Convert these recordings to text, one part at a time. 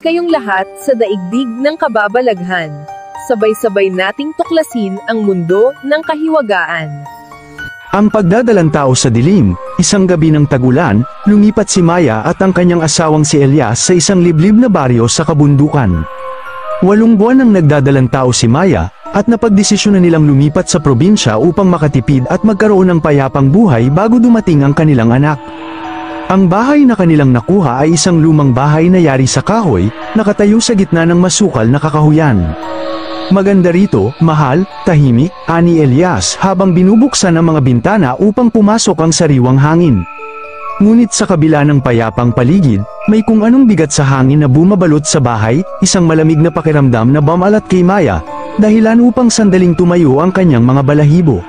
kayong lahat sa daigdig ng kababalaghan. Sabay-sabay nating tuklasin ang mundo ng kahiwagaan. Ang pagdadalang tao sa dilim, isang gabi ng tag-ulan, lumipat si Maya at ang kanyang asawang si Elias sa isang liblib na baryo sa kabundukan. 8 buwan nang nagdadalang tao si Maya, at napagdesisyon na nilang lumipat sa probinsya upang makatipid at magkaroon ng payapang buhay bago dumating ang kanilang anak. Ang bahay na kanilang nakuha ay isang lumang bahay na yari sa kahoy, nakatayo sa gitna ng masukal na kakahuyan. Maganda rito, mahal, tahimik, ani Elias habang binubuksan ang mga bintana upang pumasok ang sariwang hangin. Ngunit sa kabila ng payapang paligid, may kung anong bigat sa hangin na bumabalot sa bahay, isang malamig na pakiramdam na bumalat kay Maya, dahilan upang sandaling tumayo ang kanyang mga balahibo.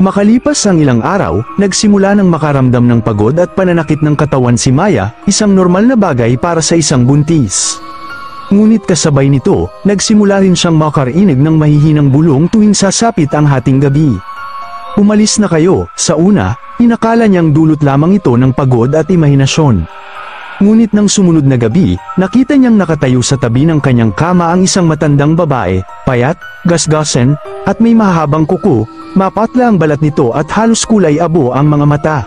Makalipas ang ilang araw, nagsimula ng makaramdam ng pagod at pananakit ng katawan si Maya, isang normal na bagay para sa isang buntis. Ngunit kasabay nito, nagsimula rin siyang makarinig ng mahihinang bulong tuwing sasapit ang hating gabi. Umalis na kayo, sa una, inakala niyang dulot lamang ito ng pagod at imahinasyon. Ngunit ng sumunod na gabi, nakita niyang nakatayo sa tabi ng kanyang kama ang isang matandang babae, payat, gasgasen, at may mahabang kuko, mapatla ang balat nito at halos kulay abo ang mga mata.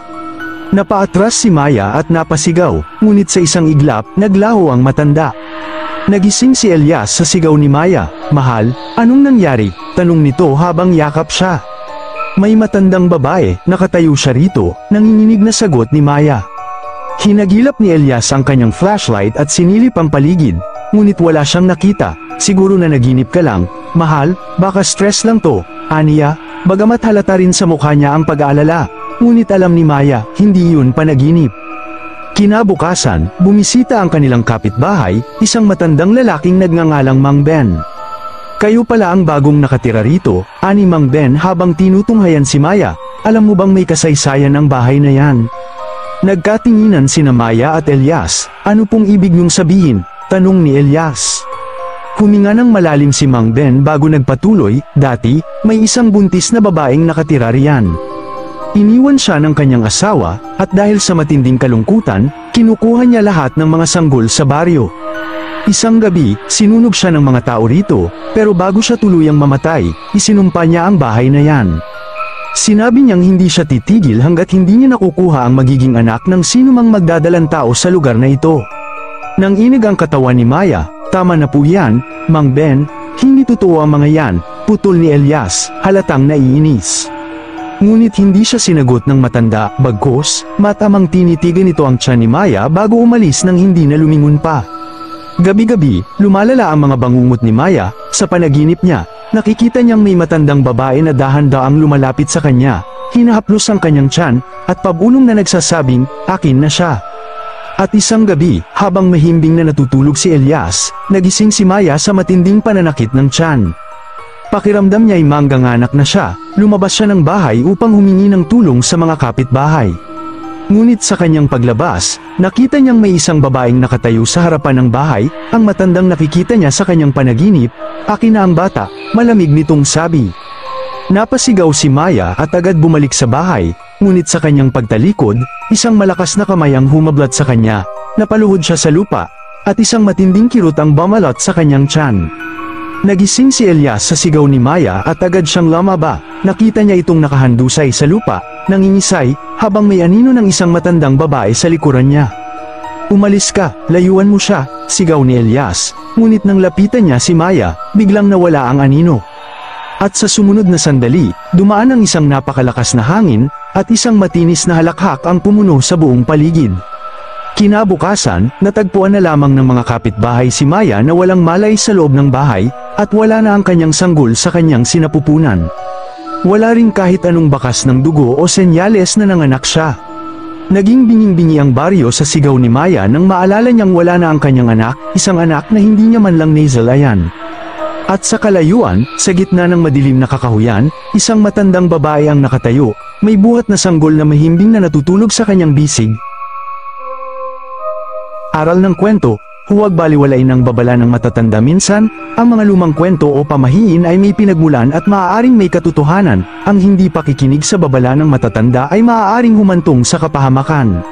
Napaatras si Maya at napasigaw, ngunit sa isang iglap, naglaho ang matanda. Nagising si Elias sa sigaw ni Maya. "Mahal, anong nangyari?" tanong nito habang yakap siya. May matandang babae, nakatayo siya rito, nanginginig na sagot ni Maya. Hinagilap ni Elias ang kanyang flashlight at sinilip ang paligid, ngunit wala siyang nakita. "Siguro na naginip ka lang, mahal, baka stress lang to," aniya, bagamat halata rin sa mukha niya ang pag-aalala. Ngunit alam ni Maya, hindi yun panaginip. Kinabukasan, bumisita ang kanilang kapitbahay, isang matandang lalaking nagngangalang Mang Ben. "Kayo pala ang bagong nakatira rito," ani Mang Ben habang tinutunghayan si Maya. "Alam mo bang may kasaysayan ang bahay na yan?" Nagkatinginan sina Maya at Elias. "Ano pong ibig niyong sabihin?" tanong ni Elias. Huminga ng malalim si Mang Ben bago nagpatuloy. "Dati, may isang buntis na babaeng nakatira riyan. Iniwan siya ng kanyang asawa, at dahil sa matinding kalungkutan, kinukuha niya lahat ng mga sanggol sa baryo. Isang gabi, sinunog siya ng mga tao rito, pero bago siya tuluyang mamatay, isinumpa niya ang bahay na yan. Sinabi niyang hindi siya titigil hanggat hindi niya nakukuha ang magiging anak ng sinumang magdadalang tao sa lugar na ito." Nang inig ang katawan ni Maya, "Tama na po yan, Mang Ben, hindi totoo ang mga yan," putol ni Elias, halatang naiinis. Ngunit hindi siya sinagot ng matanda, bagkus, matamang tinitigan nito ang tiyan ni Maya bago umalis nang hindi na lumingon pa. Gabi-gabi, lumalala ang mga bangungot ni Maya. Sa panaginip niya, nakikita niyang may matandang babae na dahan-daang lumalapit sa kanya, hinahaplos ang kanyang tiyan, at pabulong na nagsasabing, "Akin na siya." At isang gabi, habang mahimbing na natutulog si Elias, nagising si Maya sa matinding pananakit ng tiyan. Pakiramdam niya ay mangganganak na siya, lumabas siya ng bahay upang humingi ng tulong sa mga kapitbahay. Ngunit sa kanyang paglabas, nakita niyang may isang babaeng nakatayo sa harapan ng bahay. Ang matandang nakikita niya sa kanyang panaginip, "Akin na ang bata," malamig nitong sabi. Napasigaw si Maya at agad bumalik sa bahay, ngunit sa kanyang pagtalikod, isang malakas na kamay ang humablat sa kanya, napaluhod siya sa lupa, at isang matinding kirot ang bumalot sa kanyang tiyan. Nagising si Elias sa sigaw ni Maya at agad siyang lumaba. Nakita niya itong nakahandusay sa lupa, nangingisay, habang may anino ng isang matandang babae sa likuran niya. "Umalis ka, layuan mo siya," sigaw ni Elias, ngunit nang lapitan niya si Maya, biglang nawala ang anino. At sa sumunod na sandali, dumaan ang isang napakalakas na hangin, at isang matinis na halakhak ang pumuno sa buong paligid. Kinabukasan, natagpuan na lamang ng mga kapitbahay si Maya na walang malay sa loob ng bahay, at wala na ang kanyang sanggol sa kanyang sinapupunan. Wala rin kahit anong bakas ng dugo o senyales na nanganak siya. Naging binging-bingi ang baryo sa sigaw ni Maya nang maalala niyang wala na ang kanyang anak, isang anak na hindi niya man lang nasalayan. At sa kalayuan, sa gitna ng madilim na kakahuyan, isang matandang babae ang nakatayo, may buhat na sanggol na mahimbing na natutulog sa kanyang bisig. Aral ng kwento, huwag baliwalain ang babala ng matatanda. Minsan, ang mga lumang kwento o pamahiin ay may pinagmulan at maaaring may katotohanan. Ang hindi pakikinig sa babala ng matatanda ay maaaring humantong sa kapahamakan.